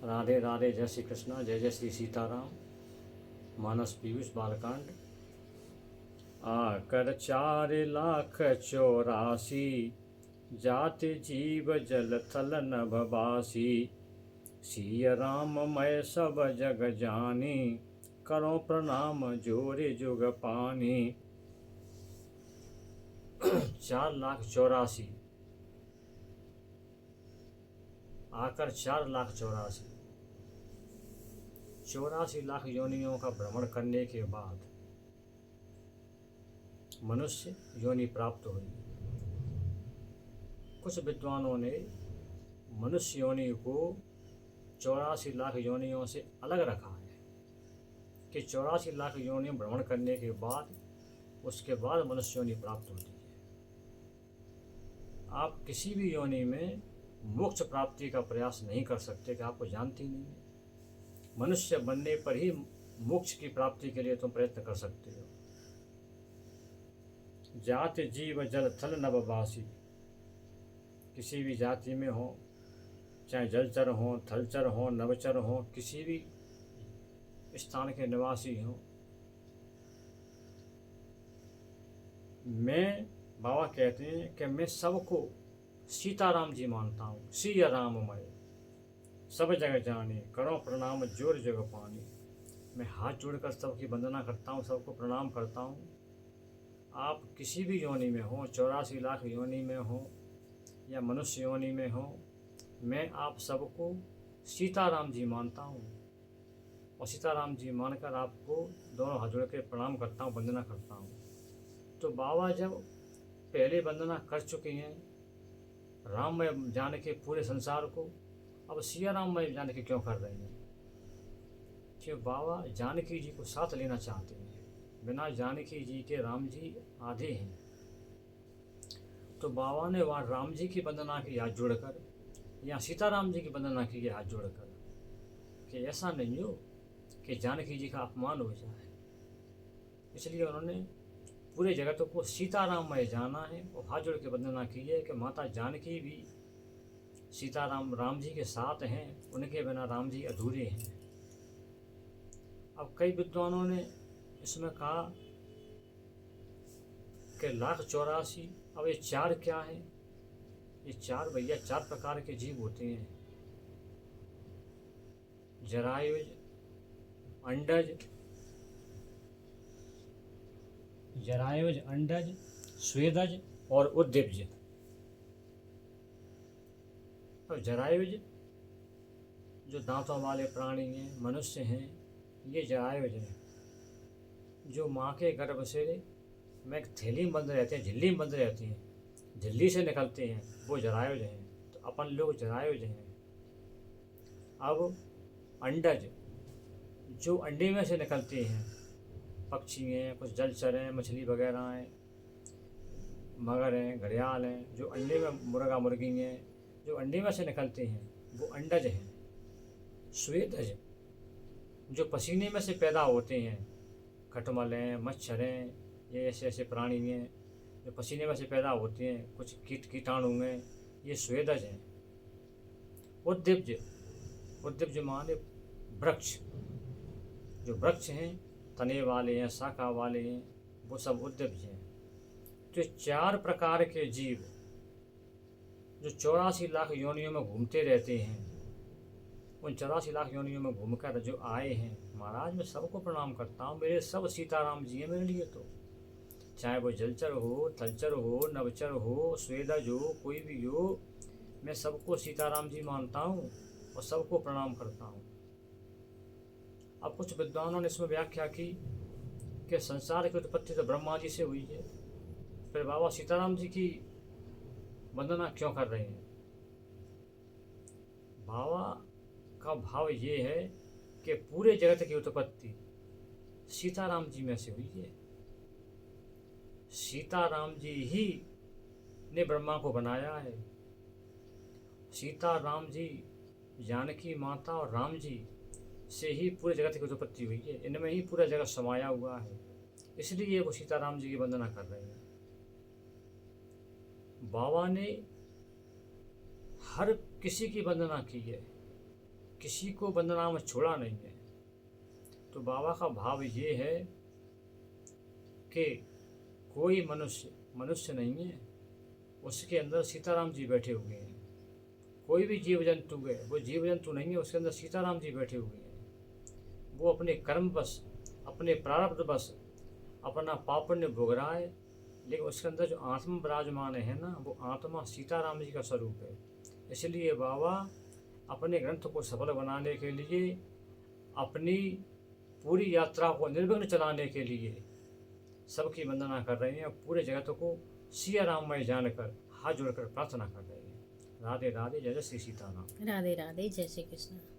राधे राधे, जय श्री कृष्णा, जय जय श्री सीताराम। मानस पीयूष बालकांड। आकर 4,84,000 जाति जीव जल थल नभ बासी। सिय राम मैं सब जग जानी, करो प्रणाम जोरे जुग पानी। 4,84,000 आकर 4,84,000 84 लाख योनियों का भ्रमण करने के बाद मनुष्य योनि प्राप्त हुई। कुछ विद्वानों ने मनुष्य योनि को 84 लाख योनियों से अलग रखा है कि 84 लाख योनि भ्रमण करने के बाद उसके बाद मनुष्य योनि प्राप्त होती है। आप किसी भी योनि में मोक्ष प्राप्ति का प्रयास नहीं कर सकते कि आपको जानती नहीं है। मनुष्य बनने पर ही मोक्ष की प्राप्ति के लिए तुम प्रयत्न कर सकते हो। जाति जीव जल थल नभवासी, किसी भी जाति में हो, चाहे जलचर हो, थलचर हो, नवचर हो, किसी भी स्थान के निवासी हो, मैं बाबा कहते हैं कि मैं सबको सीताराम जी मानता हूँ। सिय राम मैं सब जगह जाने, करो प्रणाम जोर जग पानी। मैं हाथ जोड़कर सबकी वंदना करता हूँ, सबको प्रणाम करता हूँ। आप किसी भी योनि में हो, 84 लाख योनि में हो या मनुष्य योनि में हो, मैं आप सबको सीताराम जी मानता हूँ और सीताराम जी मानकर आपको दोनों हाथ जोड़ के प्रणाम करता हूँ, वंदना करता हूँ। तो बाबा जब पहले वंदना कर चुके हैं राम में जाने के पूरे संसार को, अब सिया राम में जाने के क्यों कर रहे हैं? कि बाबा जानकी जी को साथ लेना चाहते हैं। बिना जानकी जी के राम जी आधे हैं। तो बाबा ने वहाँ राम जी की वंदना की हाथ जोड़कर या सीताराम जी की वंदना की हाथ जोड़कर कि ऐसा नहीं हो कि जानकी जी का अपमान हो जाए। इसलिए उन्होंने पूरे जगत को सीताराम में जाना है और हाथ जोड़ के वंदना की है कि माता जानकी भी सीताराम राम जी के साथ हैं, उनके बिना राम जी अधूरे हैं। अब कई विद्वानों ने इसमें कहा कि 1,84,000, अब ये 4 क्या है? ये 4 भैया 4 प्रकार के जीव होते हैं। जरायुज, अंडज, स्वेदज और उद्दीप्ज। अब जरायुज जो दांतों वाले प्राणी हैं, मनुष्य हैं, ये जरायुज हैं। जो माँ के गर्भ से में एक थैली में बंद रहते हैं, झिल्ली में बंद रहती हैं, झिल्ली से निकलते हैं, वो जरायुज हैं। तो अपन लोग जरायुज हैं। अब अंडज जो अंडे में से निकलते हैं, पक्षी हैं, कुछ जलचर हैं, मछली वगैरह हैं, मगर हैं, घड़ियाल हैं, जो अंडे में मुर्गा मुर्गी हैं, जो अंडे में से निकलते हैं वो अंडज हैं। स्वेदज जो पसीने में से पैदा होते हैं, खटमल हैं, मच्छर हैं, ये ऐसे ऐसे प्राणी हैं जो पसीने में से पैदा होते हैं, कुछ कीटाणु हैं, ये स्वेदज हैं। उद्दीप्ज माने वृक्ष, जो वृक्ष हैं, तने वाले हैं, शाखा वाले हैं, वो सब उद्दीप्ज हैं। तो 4 प्रकार के जीव जो 84 लाख योनियों में घूमते रहते हैं, उन 84 लाख योनियों में घूमकर जो आए हैं, महाराज मैं सबको प्रणाम करता हूँ। मेरे सब सीताराम जी हैं मेरे लिए। तो चाहे वो जलचर हो, थलचर हो, नवचर हो, स्वेदज हो, कोई भी हो, मैं सबको सीताराम जी मानता हूँ और सबको प्रणाम करता हूँ। अब कुछ विद्वानों ने इसमें व्याख्या की कि संसार की उत्पत्ति तो ब्रह्मा जी से हुई है, फिर बाबा सीताराम जी की वंदना क्यों कर रहे हैं? बाबा का भाव ये है कि पूरे जगत की उत्पत्ति सीताराम जी में से हुई है। सीताराम जी ही ने ब्रह्मा को बनाया है। सीताराम जी, जानकी माता और राम जी से ही पूरे जगत की उत्पत्ति हुई है। इनमें ही पूरा जगत समाया हुआ है, इसलिए वो सीताराम जी की वंदना कर रहे हैं। बाबा ने हर किसी की वंदना की है। किसी को वंदना में छोड़ा नहीं है। तो बाबा का भाव ये है कि कोई मनुष्य नहीं है, उसके अंदर सीताराम जी बैठे हुए हैं। कोई भी जीव जंतु है, वो जीव जंतु नहीं है, उसके अंदर सीताराम जी बैठे हुए हैं। वो अपने कर्म बस, अपने प्रारब्ध बस अपना पाप पुण्य भोग रहा है, लेकिन उसके अंदर जो आत्मा विराजमान है ना, वो आत्मा सीताराम जी का स्वरूप है। इसलिए बाबा अपने ग्रंथ को सफल बनाने के लिए, अपनी पूरी यात्रा को निर्विघ्न चलाने के लिए सबकी वंदना कर रहे हैं और पूरे जगत को सिया राममय जानकर हाथ जोड़कर प्रार्थना कर रहे हैं। राधे राधे, जय जय श्री सीताराम। राधे राधे, जय श्री कृष्ण।